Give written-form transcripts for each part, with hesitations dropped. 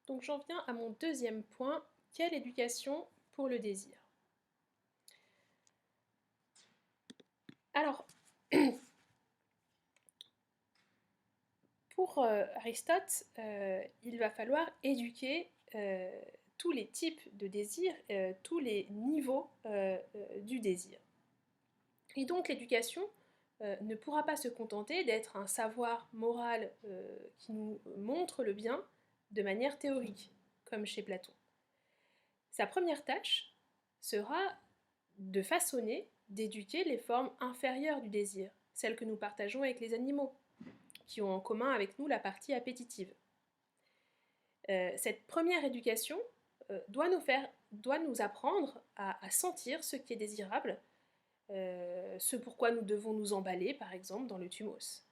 Donc j'en viens à mon deuxième point, quelle éducation pour le désir? Alors, pour Aristote, il va falloir éduquer tous les types de désirs, tous les niveaux du désir. Et donc l'éducation ne pourra pas se contenter d'être un savoir moral qui nous montre le bien de manière théorique, comme chez Platon. Sa première tâche sera de façonner, d'éduquer les formes inférieures du désir, celles que nous partageons avec les animaux, qui ont en commun avec nous la partie appétitive. Cette première éducation doit nous apprendre à sentir ce qui est désirable, ce pourquoi nous devons nous emballer, par exemple, dans le thumos.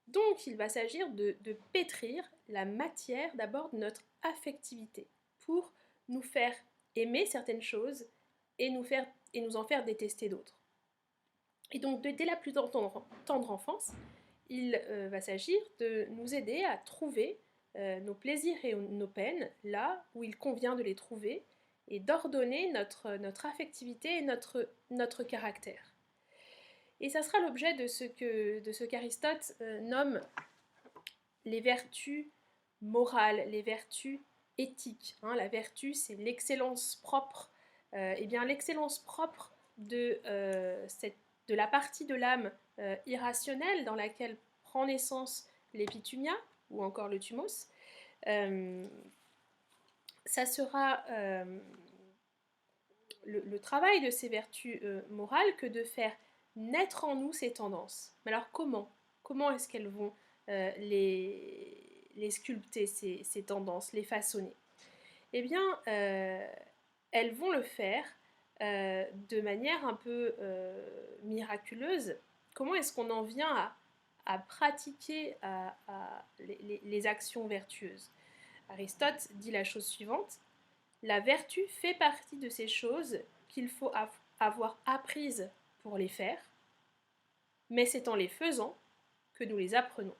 Donc, il va s'agir de pétrir la matière d'abord de notre affectivité pour nous faire aimer certaines choses et nous en faire détester d'autres. Et donc, dès la plus tendre enfance, il va s'agir de nous aider à trouver nos plaisirs et nos peines là où il convient de les trouver et d'ordonner notre affectivité et notre caractère. Et ça sera l'objet de ce qu'Aristote nomme les vertus morales, les vertus éthiques. La vertu, c'est l'excellence propre. Et bien l'excellence propre de la partie de l'âme irrationnelle dans laquelle prend naissance l'épithumia, ou encore le thumos, ça sera le travail de ces vertus morales que de faire naître en nous ces tendances. Mais alors comment est-ce qu'elles vont les sculpter, ces tendances, les façonner? Eh bien, elles vont le faire de manière un peu miraculeuse. Comment est-ce qu'on en vient à pratiquer les actions vertueuses? Aristote dit la chose suivante: la vertu fait partie de ces choses qu'il faut avoir apprises pour les faire, mais c'est en les faisant que nous les apprenons.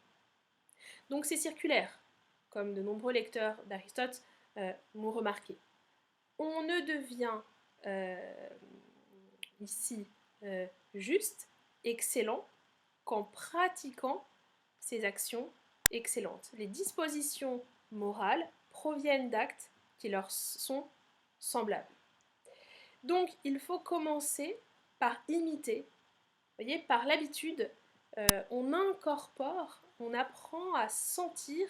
Donc c'est circulaire, comme de nombreux lecteurs d'Aristote m'ont remarqué. On ne devient ici juste, excellent, qu'en pratiquant ces actions excellentes. Les dispositions morales proviennent d'actes qui leur sont semblables. Donc il faut commencer par imiter, voyez, par l'habitude, on incorpore, on apprend à sentir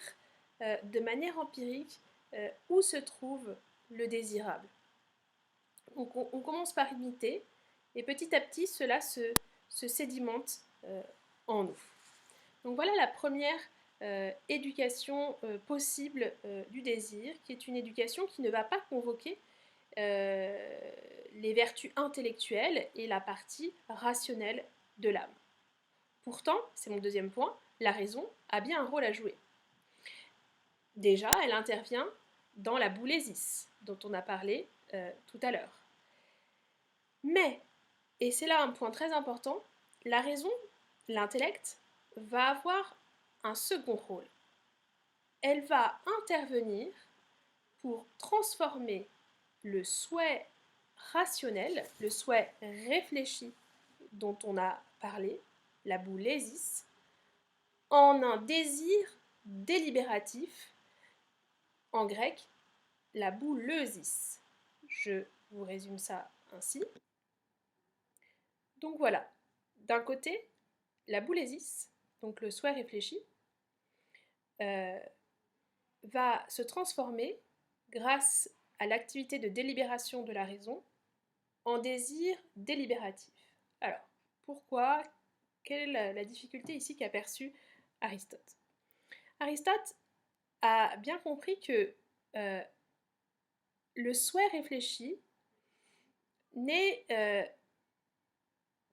de manière empirique où se trouve le désirable. Donc on commence par imiter, et petit à petit cela se sédimente en nous. Donc voilà la première éducation possible du désir, qui est une éducation qui ne va pas convoquer les vertus intellectuelles et la partie rationnelle de l'âme. Pourtant, c'est mon deuxième point, la raison a bien un rôle à jouer. Déjà, elle intervient dans la boulésis, dont on a parlé tout à l'heure. Mais, et c'est là un point très important, la raison, l'intellect, va avoir un second rôle. Elle va intervenir pour transformer le souhait rationnel, le souhait réfléchi dont on a parlé, la boulésis, en un désir délibératif, en grec, la bouleusis. Je vous résume ça ainsi. Donc voilà, d'un côté, la boulésis, donc le souhait réfléchi, va se transformer grâce à l'activité de délibération de la raison en désir délibératif. Alors, pourquoi? Quelle est la difficulté ici qu'a perçue Aristote? Aristote a bien compris que le souhait réfléchi n'est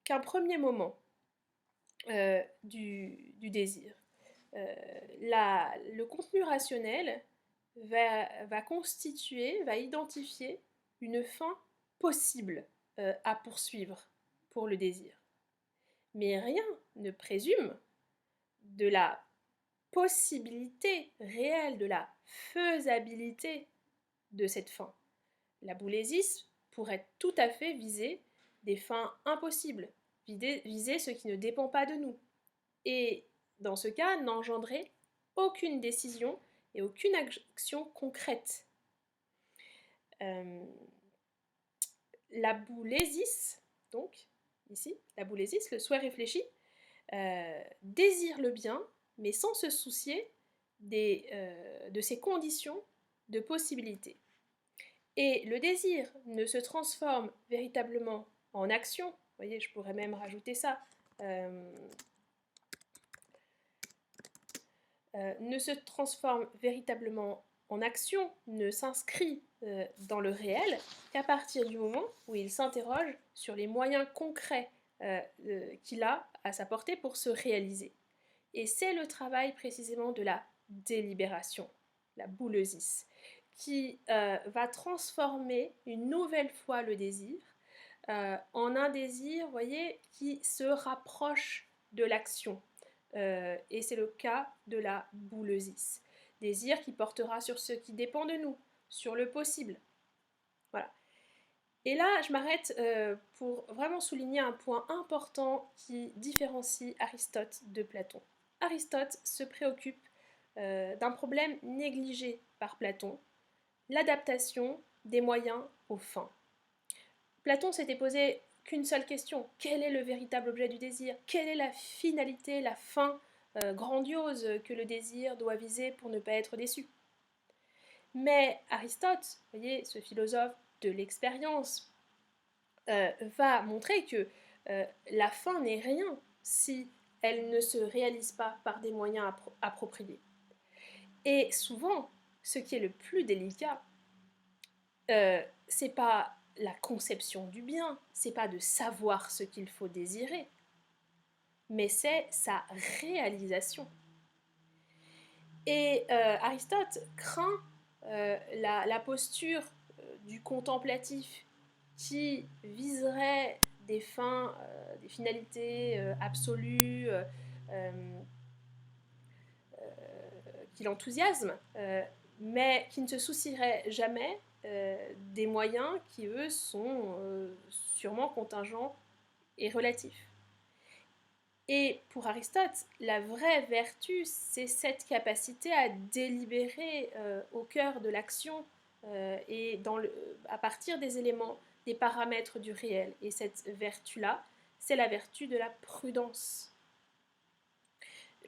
qu'un premier moment du désir. Le contenu rationnel va constituer, va identifier une fin possible à poursuivre pour le désir. Mais rien ne présume de la possibilité réelle, de la faisabilité de cette fin. La boulésis pourrait tout à fait viser des fins impossibles, viser ce qui ne dépend pas de nous, et dans ce cas n'engendrer aucune décision et aucune action concrète. La boulésis, donc, ici, la boulésis, le souhait réfléchi, désire le bien, mais sans se soucier de ses conditions de possibilité. Et le désir ne se transforme véritablement en action, vous voyez, je pourrais même rajouter ça, ne se transforme véritablement en action, ne s'inscrit dans le réel qu'à partir du moment où il s'interroge sur les moyens concrets qu'il a à sa portée pour se réaliser. Et c'est le travail précisément de la délibération, la boulésis, qui va transformer une nouvelle fois le désir en un désir, vous voyez, qui se rapproche de l'action. Et c'est le cas de la boulésis. Désir qui portera sur ce qui dépend de nous, sur le possible. Voilà. Et là, je m'arrête pour vraiment souligner un point important qui différencie Aristote de Platon. Aristote se préoccupe d'un problème négligé par Platon, l'adaptation des moyens aux fins. Platon s'était posé qu'une seule question: quel est le véritable objet du désir? Quelle est la finalité, la fin grandiose que le désir doit viser pour ne pas être déçu? Mais Aristote, vous voyez, ce philosophe de l'expérience, va montrer que la fin n'est rien si elle ne se réalise pas par des moyens appropriés. Et souvent, ce qui est le plus délicat, c'est pas la conception du bien, c'est pas de savoir ce qu'il faut désirer, mais c'est sa réalisation. Et Aristote craint la posture du contemplatif qui viserait des fins, des finalités absolues qui l'enthousiasment, mais qui ne se soucierait jamais des moyens qui, eux, sont sûrement contingents et relatifs. Et pour Aristote, la vraie vertu, c'est cette capacité à délibérer au cœur de l'action et à partir des éléments, des paramètres du réel. Et cette vertu-là, c'est la vertu de la prudence.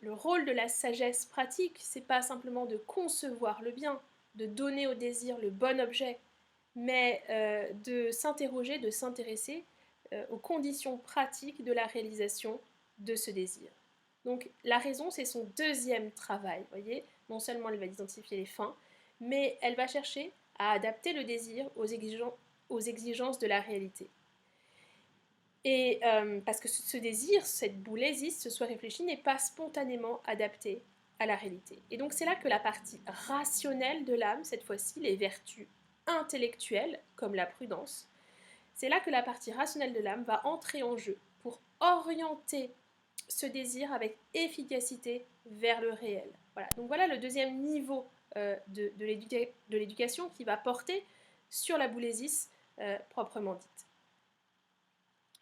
Le rôle de la sagesse pratique, c'est pas simplement de concevoir le bien, de donner au désir le bon objet, mais de s'interroger, de s'intéresser aux conditions pratiques de la réalisation de ce désir. Donc la raison, c'est son deuxième travail, vous voyez. Non seulement elle va identifier les fins, mais elle va chercher à adapter le désir aux exigences de la réalité. Et parce que ce désir, cette boulésis, ce souhait réfléchi, n'est pas spontanément adapté à la réalité. Et donc c'est là que la partie rationnelle de l'âme, cette fois-ci, les vertus intellectuelles, comme la prudence, c'est là que la partie rationnelle de l'âme va entrer en jeu pour orienter ce désir avec efficacité vers le réel. Voilà. Donc voilà le deuxième niveau de l'éducation qui va porter sur la boulésis proprement dite.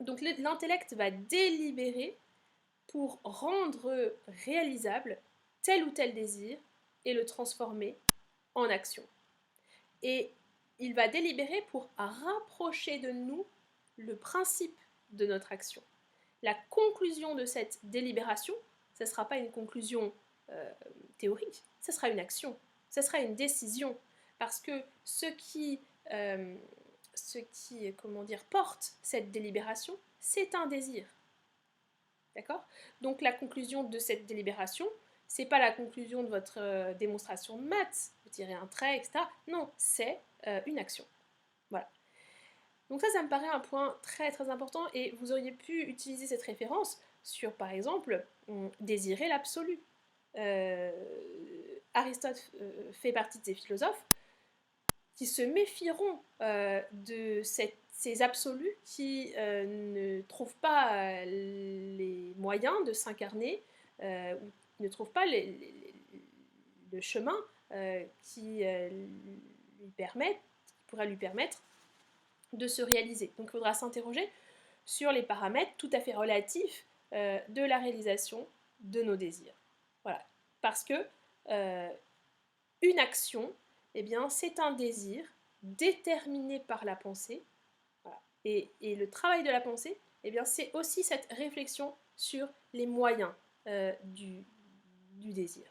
Donc l'intellect va délibérer pour rendre réalisable tel ou tel désir et le transformer en action. Et il va délibérer pour rapprocher de nous le principe de notre action. La conclusion de cette délibération, ce ne sera pas une conclusion théorique, ce sera une action, ce sera une décision, parce que ce qui porte cette délibération, c'est un désir. D'accord ? Donc la conclusion de cette délibération, c'est pas la conclusion de votre démonstration de maths, vous tirez un trait, etc. Non, c'est une action. Voilà. Donc ça me paraît un point très très important, et vous auriez pu utiliser cette référence sur, par exemple, désirer l'absolu. Aristote fait partie de ces philosophes qui se méfieront de ces absolus qui ne trouvent pas les moyens de s'incarner, ou ne trouvent pas les le chemin qui pourrait lui permettre de se réaliser. Donc il faudra s'interroger sur les paramètres tout à fait relatifs de la réalisation de nos désirs. Voilà. Parce que une action, eh bien, c'est un désir déterminé par la pensée. Voilà. Et le travail de la pensée, eh bien, c'est aussi cette réflexion sur les moyens du désir.